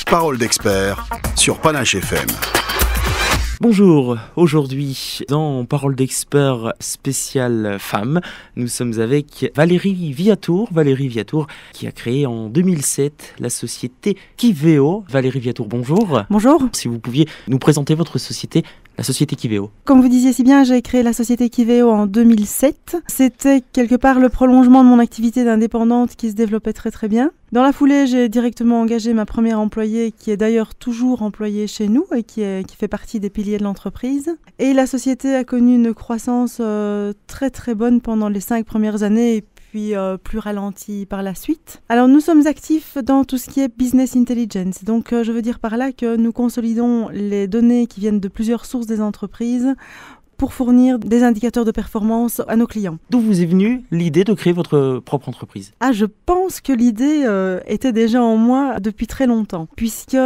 Parole d'expert sur Panache FM. Bonjour, aujourd'hui dans Parole d'expert spéciale femmes, nous sommes avec Valérie Viatour. Valérie Viatour qui a créé en 2007 la société Kiveo. Valérie Viatour, bonjour. Bonjour. Si vous pouviez nous présenter votre société, la société Kiveo. Comme vous disiez si bien, j'ai créé la société Kiveo en 2007. C'était quelque part le prolongement de mon activité d'indépendante qui se développait très bien. Dans la foulée, j'ai directement engagé ma première employée qui est d'ailleurs toujours employée chez nous et qui fait partie des piliers de l'entreprise. Et la société a connu une croissance très bonne pendant les 5 premières années et puis plus ralentie par la suite. Alors nous sommes actifs dans tout ce qui est business intelligence. Donc je veux dire par là que nous consolidons les données qui viennent de plusieurs sources des entreprises pour fournir des indicateurs de performance à nos clients. D'où vous est venue l'idée de créer votre propre entreprise ? Je pense que l'idée était déjà en moi depuis très longtemps, puisque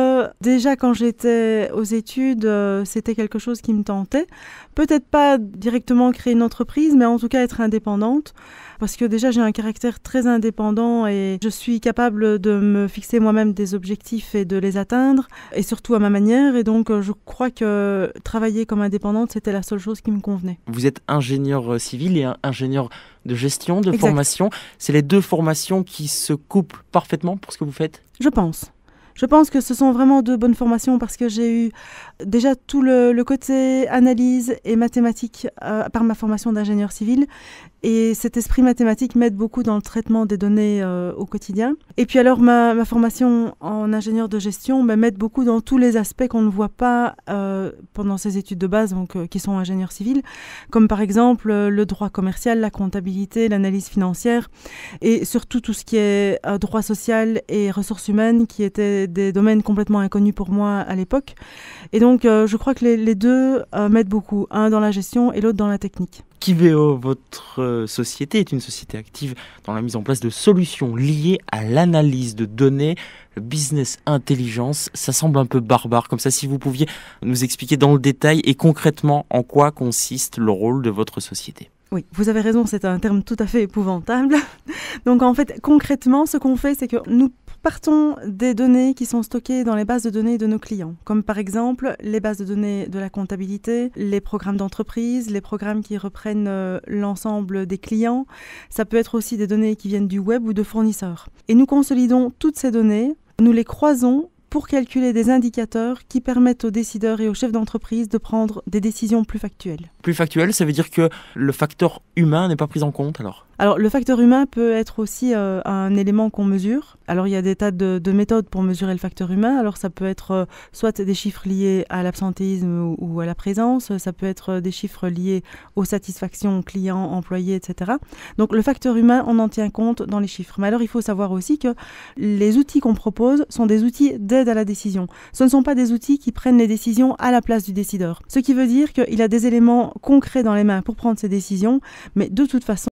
déjà quand j'étais aux études, c'était quelque chose qui me tentait. Peut-être pas directement créer une entreprise, mais en tout cas être indépendante, parce que déjà j'ai un caractère très indépendant et je suis capable de me fixer moi-même des objectifs et de les atteindre, et surtout à ma manière, et donc je crois que travailler comme indépendante, c'était la seule chose qui me convenait. Vous êtes ingénieur civil et ingénieur de gestion, de Exact. formation. C'est les deux formations qui se couplent parfaitement pour ce que vous faites ? Je pense que ce sont vraiment deux bonnes formations parce que j'ai eu déjà tout le côté analyse et mathématiques par ma formation d'ingénieur civil. Et cet esprit mathématique m'aide beaucoup dans le traitement des données au quotidien. Et puis alors ma formation en ingénieur de gestion m'aide beaucoup dans tous les aspects qu'on ne voit pas pendant ces études de base, donc, qui sont ingénieurs civils, comme par exemple le droit commercial, la comptabilité, l'analyse financière et surtout tout ce qui est droit social et ressources humaines qui étaient des domaines complètement inconnus pour moi à l'époque. Et donc je crois que les deux m'aident beaucoup, un dans la gestion et l'autre dans la technique. Kiveo, votre société est une société active dans la mise en place de solutions liées à l'analyse de données, le business intelligence. Ça semble un peu barbare comme ça. Si vous pouviez nous expliquer dans le détail et concrètement en quoi consiste le rôle de votre société. Oui, vous avez raison, c'est un terme tout à fait épouvantable. Donc en fait, concrètement, ce qu'on fait, c'est que nous partons des données qui sont stockées dans les bases de données de nos clients, comme par exemple les bases de données de la comptabilité, les programmes d'entreprise, les programmes qui reprennent l'ensemble des clients. Ça peut être aussi des données qui viennent du web ou de fournisseurs. Et nous consolidons toutes ces données, nous les croisons pour calculer des indicateurs qui permettent aux décideurs et aux chefs d'entreprise de prendre des décisions plus factuelles. Plus factuel, ça veut dire que le facteur humain n'est pas pris en compte alors ? Alors, le facteur humain peut être aussi un élément qu'on mesure. Alors, il y a des tas de méthodes pour mesurer le facteur humain. Alors, ça peut être soit des chiffres liés à l'absentéisme ou à la présence. Ça peut être des chiffres liés aux satisfactions clients, employés, etc. Donc, le facteur humain, on en tient compte dans les chiffres. Mais alors, il faut savoir aussi que les outils qu'on propose sont des outils d'aide à la décision. Ce ne sont pas des outils qui prennent les décisions à la place du décideur. Ce qui veut dire qu'il a des éléments concrets dans les mains pour prendre ses décisions, mais de toute façon,